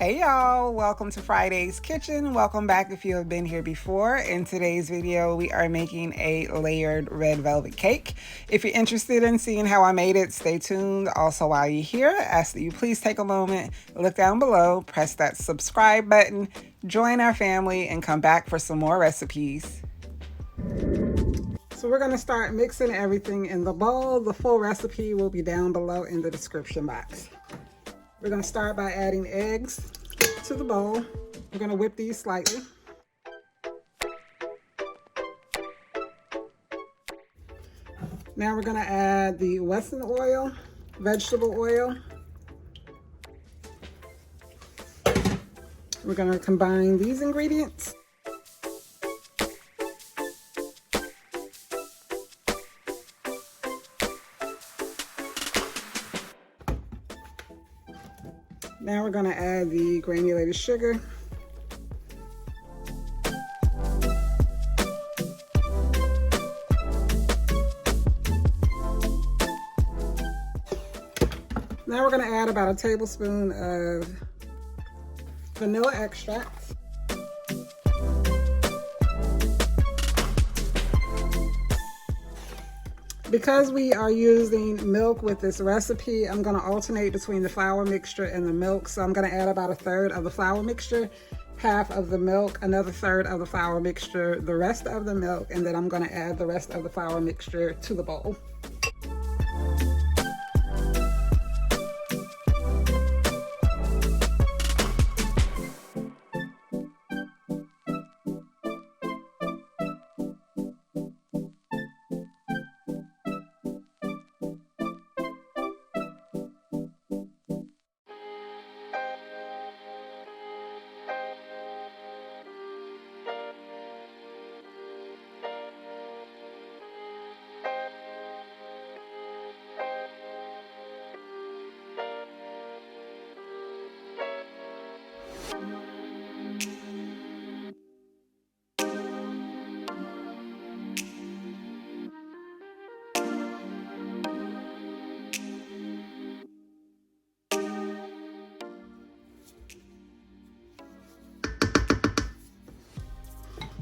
Hey y'all, welcome to Friday's Kitchen. Welcome back if you have been here before. In today's video, we are making a layered red velvet cake. If you're interested in seeing how I made it, stay tuned. Also, while you're here, I ask that you please take a moment, look down below, press that subscribe button, join our family, and come back for some more recipes. So we're going to start mixing everything in the bowl. The full recipe will be down below in the description box. We're going to start by adding eggs to the bowl. We're going to whip these slightly. Now we're going to add the Wesson oil, vegetable oil. We're going to combine these ingredients. Now we're going to add the granulated sugar. Now we're going to add about a tablespoon of vanilla extract. Because we are using milk with this recipe, I'm going to alternate between the flour mixture and the milk. So I'm going to add about a third of the flour mixture, half of the milk, another third of the flour mixture, the rest of the milk, and then I'm going to add the rest of the flour mixture to the bowl.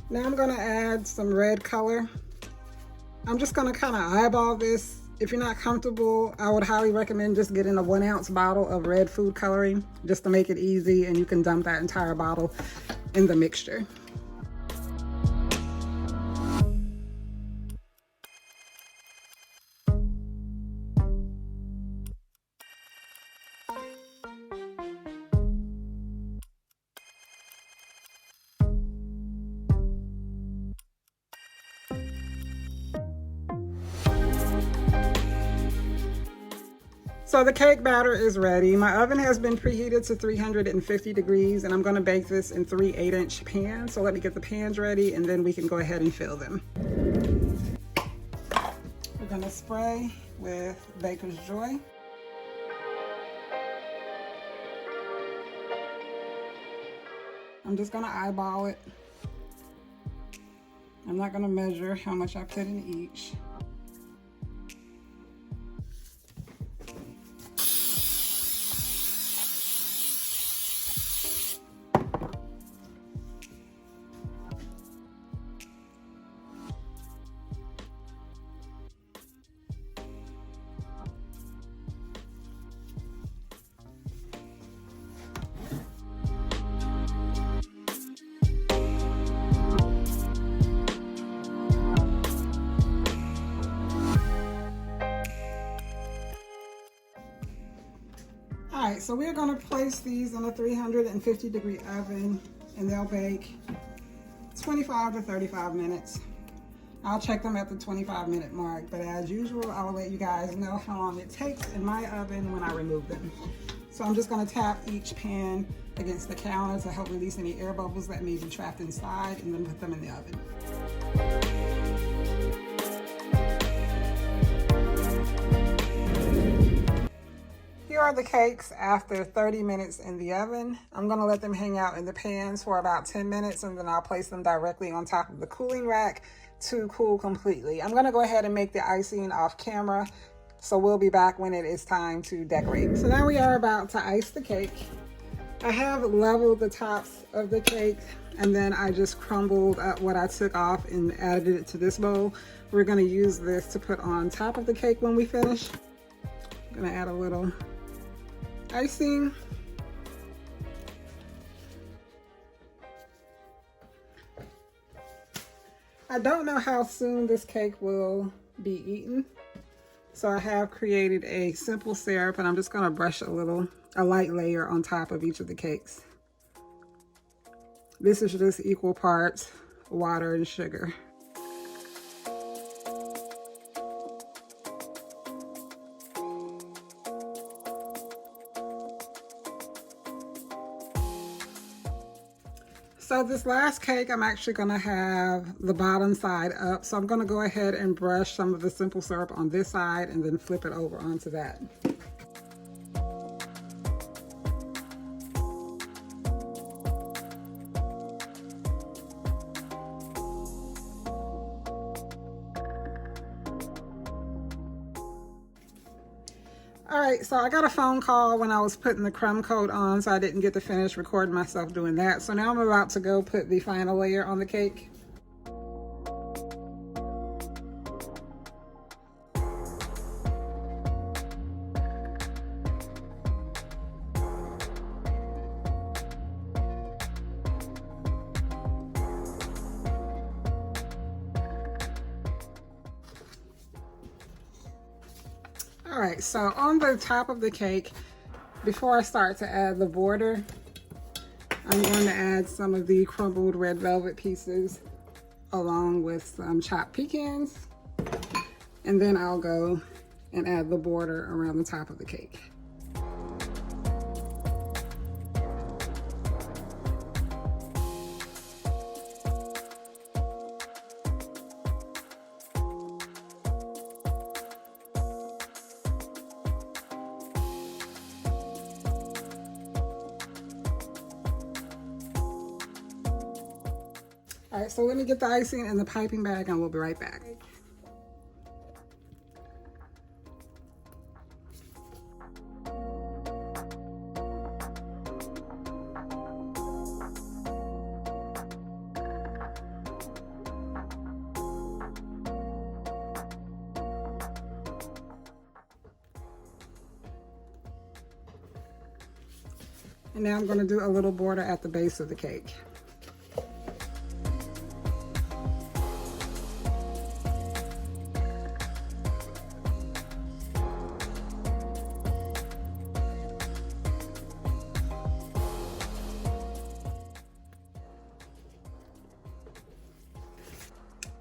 Now I'm going to add some red color. I'm just going to kind of eyeball this. If you're not comfortable, I would highly recommend just getting a 1 ounce bottle of red food coloring just to make it easy, and you can dump that entire bottle in the mixture. So the cake batter is ready. My oven has been preheated to 350 degrees, and I'm going to bake this in 3 8-inch pans. So let me get the pans ready, and then we can go ahead and fill them. We're going to spray with Baker's Joy. I'm just going to eyeball it. I'm not going to measure how much I put in each. Alright, so we're going to place these in a 350 degree oven, and they'll bake 25 to 35 minutes. I'll check them at the 25-minute mark, but as usual, I will let you guys know how long it takes in my oven when I remove them. So I'm just going to tap each pan against the counter to help release any air bubbles that may be trapped inside, and then put them in the oven. Here are the cakes after 30 minutes in the oven. I'm going to let them hang out in the pans for about 10 minutes, and then I'll place them directly on top of the cooling rack to cool completely. I'm going to go ahead and make the icing off camera, so we'll be back when it is time to decorate. So now we are about to ice the cake. I have leveled the tops of the cake, and then I just crumbled up what I took off and added it to this bowl. We're going to use this to put on top of the cake when we finish. I'm going to add a little icing. I don't know how soon this cake will be eaten, so I have created a simple syrup, and I'm just going to brush a light layer on top of each of the cakes. This is just equal parts water and sugar. So this last cake, I'm actually going to have the bottom side up. So I'm going to go ahead and brush some of the simple syrup on this side and then flip it over onto that. All right, so I got a phone call when I was putting the crumb coat on, so I didn't get to finish recording myself doing that. So now I'm about to go put the final layer on the cake. All right, so on the top of the cake, before I start to add the border, I'm going to add some of the crumbled red velvet pieces along with some chopped pecans, and then I'll go and add the border around the top of the cake. All right, so let me get the icing in the piping bag and we'll be right back. And now I'm going to do a little border at the base of the cake.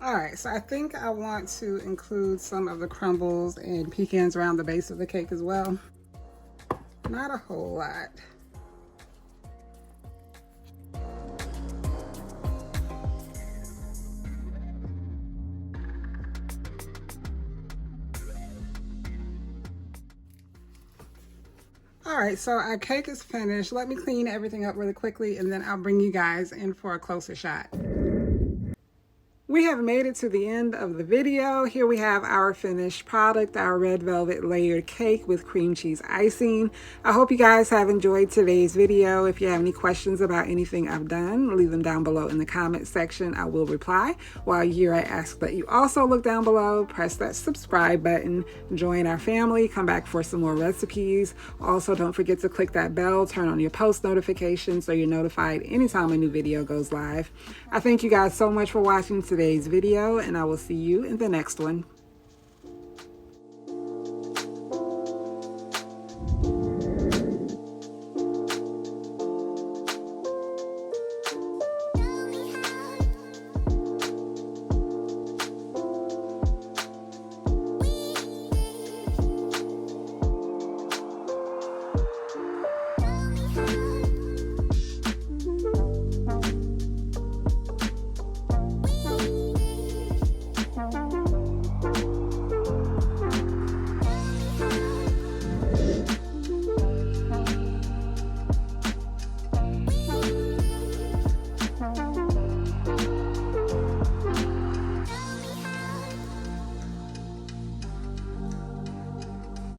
All right, so I think I want to include some of the crumbles and pecans around the base of the cake as well. Not a whole lot. All right, so our cake is finished. Let me clean everything up really quickly and then I'll bring you guys in for a closer shot. We have made it to the end of the video. Here we have our finished product, our red velvet layered cake with cream cheese icing. I hope you guys have enjoyed today's video. If you have any questions about anything I've done, leave them down below in the comment section. I will reply. While you're here, I ask that you also look down below, press that subscribe button, join our family, come back for some more recipes. Also, don't forget to click that bell, turn on your post notifications so you're notified anytime a new video goes live. I thank you guys so much for watching today's video, and I will see you in the next one.